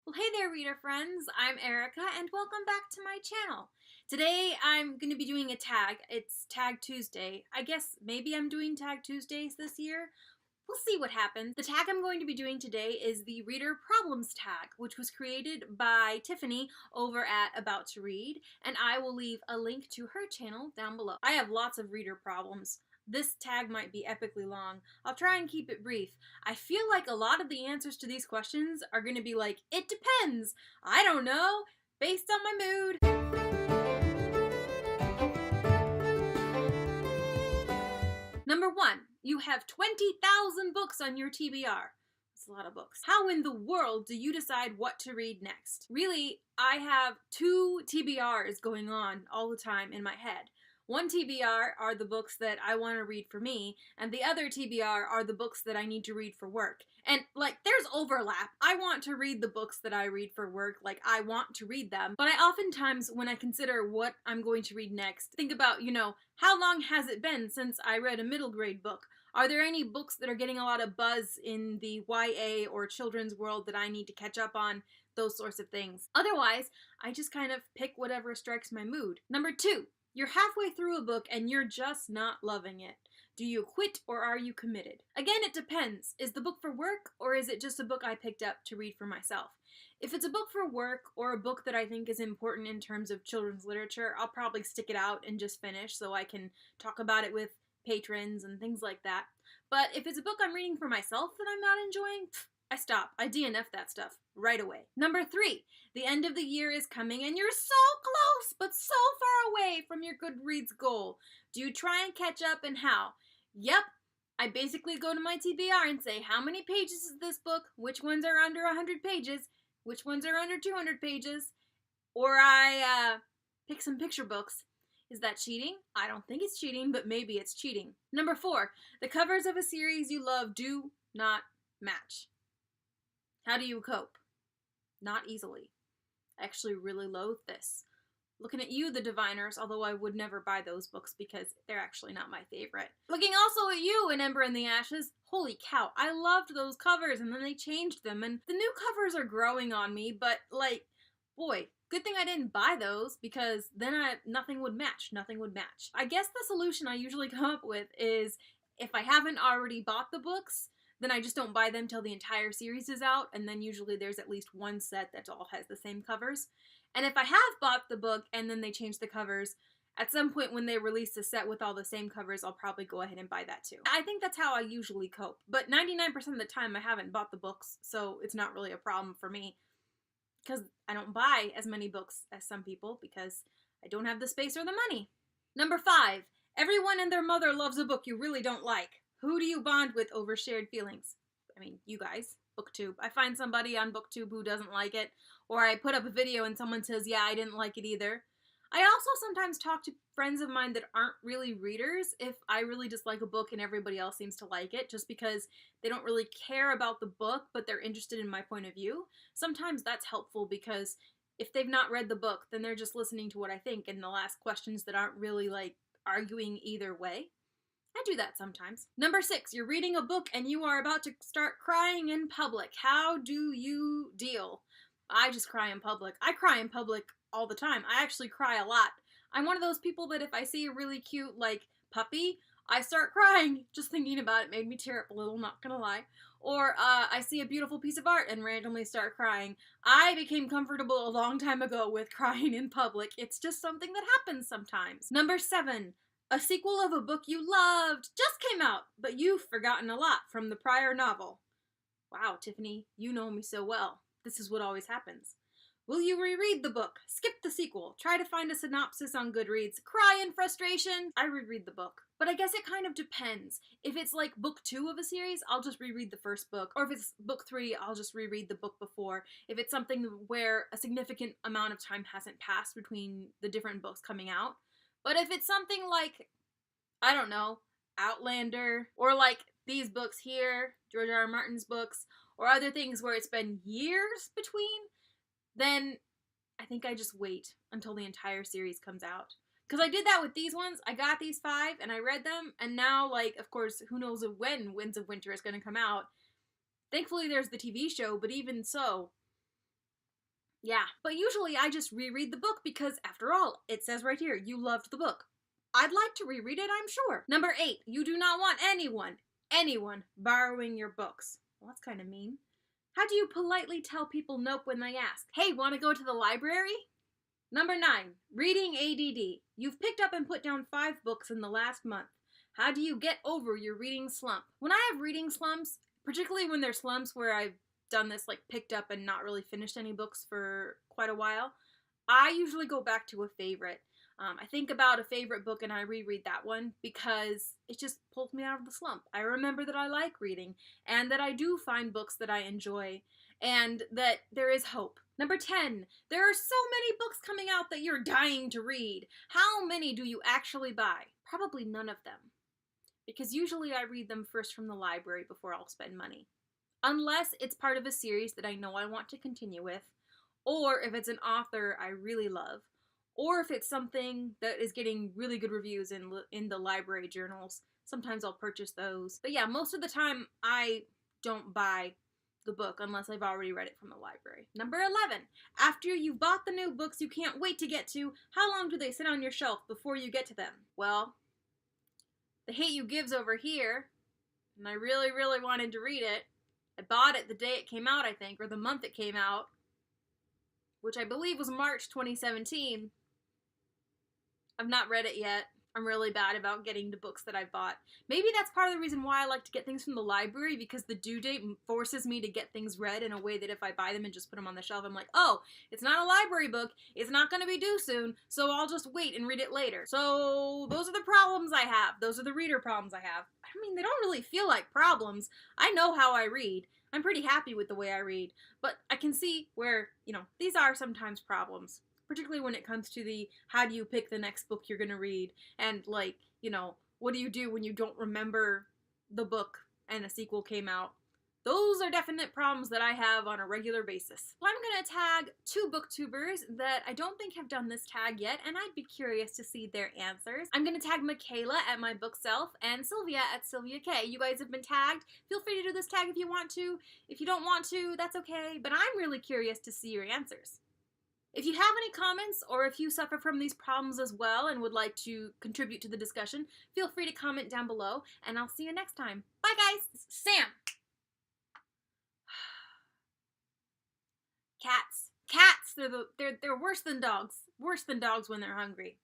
Well, hey there, reader friends. I'm Erica, and welcome back to my channel. Today, I'm going to be doing a tag. It's Tag Tuesday. I guess maybe I'm doing Tag Tuesdays this year. We'll see what happens. The tag I'm going to be doing today is the Reader Problems tag, which was created by Tiffany over at About to Read, and I will leave a link to her channel down below. I have lots of reader problems. This tag might be epically long. I'll try and keep it brief. I feel like a lot of the answers to these questions are going to be like, it depends. I don't know. Based on my mood. Number 1. You have 20,000 books on your TBR. That's a lot of books. How in the world do you decide what to read next? Really, I have 2 TBRs going on all the time in my head. One TBR are the books that I want to read for me, and the other TBR are the books that I need to read for work. And, like, there's overlap. I want to read the books that I read for work, like, I want to read them. But I oftentimes, when I consider what I'm going to read next, think about, how long has it been since I read a middle grade book? Are there any books that are getting a lot of buzz in the YA or children's world that I need to catch up on? Those sorts of things. Otherwise, I just kind of pick whatever strikes my mood. Number 2. You're halfway through a book and you're just not loving it. Do you quit or are you committed? Again, it depends. Is the book for work or is it just a book I picked up to read for myself? If it's a book for work or a book that I think is important in terms of children's literature, I'll probably stick it out and just finish so I can talk about it with patrons and things like that. But if it's a book I'm reading for myself that I'm not enjoying, I stop. I DNF that stuff right away. Number 3, the end of the year is coming and you're so close but so far away from your Goodreads goal. Do you try and catch up and how? Yep, I basically go to my TBR and say, how many pages is this book? Which ones are under 100 pages? Which ones are under 200 pages? Or I pick some picture books. Is that cheating? I don't think it's cheating, but maybe it's cheating. Number 4, the covers of a series you love do not match. How do you cope? Not easily. I actually really loathe this. Looking at you, the Diviners, although I would never buy those books because they're actually not my favorite. Looking also at you in Ember and the Ashes, holy cow, I loved those covers and then they changed them and the new covers are growing on me, but like, boy, good thing I didn't buy those because then nothing would match. I guess the solution I usually come up with is if I haven't already bought the books, then I just don't buy them till the entire series is out, and then usually there's at least one set that all has the same covers. And if I have bought the book and then they change the covers, at some point when they release a set with all the same covers, I'll probably go ahead and buy that too. I think that's how I usually cope, but 99% of the time I haven't bought the books, so it's not really a problem for me. Because I don't buy as many books as some people because I don't have the space or the money. Number 5, everyone and their mother loves a book you really don't like. Who do you bond with over shared feelings? I mean, you guys. BookTube. I find somebody on BookTube who doesn't like it, or I put up a video and someone says, yeah, I didn't like it either. I also sometimes talk to friends of mine that aren't really readers if I really dislike a book and everybody else seems to like it, just because they don't really care about the book, but they're interested in my point of view. Sometimes that's helpful because if they've not read the book, then they're just listening to what I think and they'll ask questions that aren't really like arguing either way. I do that sometimes. Number 6, you're reading a book and you are about to start crying in public. How do you deal? I just cry in public. I cry in public all the time. I actually cry a lot. I'm one of those people that if I see a really cute, like, puppy, I start crying. Just thinking about it made me tear up a little, not gonna lie. Or I see a beautiful piece of art and randomly start crying. I became comfortable a long time ago with crying in public. It's just something that happens sometimes. Number 7. A sequel of a book you loved just came out, but you've forgotten a lot from the prior novel. Wow, Tiffany, you know me so well. This is what always happens. Will you reread the book? Skip the sequel. Try to find a synopsis on Goodreads. Cry in frustration. I reread the book. But I guess it kind of depends. If it's like book 2 of a series, I'll just reread the first book. Or if it's book 3, I'll just reread the book before. If it's something where a significant amount of time hasn't passed between the different books coming out. But if it's something like, I don't know, Outlander, or like these books here, George R. R. Martin's books, or other things where it's been years between, then I think I just wait until the entire series comes out. Because I did that with these ones. I got these 5 and I read them, and now, like, of course, who knows when Winds of Winter is going to come out. Thankfully there's the TV show, but even so, Yeah, but usually I just reread the book because, after all, it says right here, you loved the book. I'd like to reread it, I'm sure. Number 8, you do not want anyone borrowing your books. Well, that's kind of mean. How do you politely tell people nope when they ask? Hey, want to go to the library? Number 9, reading ADD. You've picked up and put down 5 books in the last month. How do you get over your reading slump? When I have reading slumps, particularly when they're slumps where I've done this, like picked up and not really finished any books for quite a while, I usually go back to a favorite. I think about a favorite book and I reread that one because it just pulls me out of the slump. I remember that I like reading and that I do find books that I enjoy and that there is hope. Number 10, there are so many books coming out that you're dying to read. How many do you actually buy? Probably none of them, because usually I read them first from the library before I'll spend money. Unless it's part of a series that I know I want to continue with, or if it's an author I really love, or if it's something that is getting really good reviews in the library journals. Sometimes I'll purchase those. But yeah, most of the time I don't buy the book unless I've already read it from the library. Number 11, after you've bought the new books you can't wait to get to, how long do they sit on your shelf before you get to them? Well, The Hate U Give's over here, and I really, really wanted to read it. I bought it the day it came out, I think, or the month it came out, which I believe was March 2017. I've not read it yet. I'm really bad about getting the books that I bought. Maybe that's part of the reason why I like to get things from the library, because the due date forces me to get things read in a way that if I buy them and just put them on the shelf, I'm like, oh, it's not a library book, it's not going to be due soon, so I'll just wait and read it later. So those are the problems I have. Those are the reader problems I have. I mean, they don't really feel like problems. I know how I read. I'm pretty happy with the way I read, but I can see where, these are sometimes problems. Particularly when it comes to the how do you pick the next book you're going to read, and what do you do when you don't remember the book and a sequel came out. Those are definite problems that I have on a regular basis. So I'm going to tag 2 booktubers that I don't think have done this tag yet, and I'd be curious to see their answers. I'm going to tag Michaela at My Book Self and Sylvia at Sylvia K. You guys have been tagged. Feel free to do this tag if you want to. If you don't want to, that's okay, but I'm really curious to see your answers. If you have any comments, or if you suffer from these problems as well and would like to contribute to the discussion, feel free to comment down below, and I'll see you next time. Bye, guys! Sam! Cats. Cats! They're worse than dogs. Worse than dogs when they're hungry.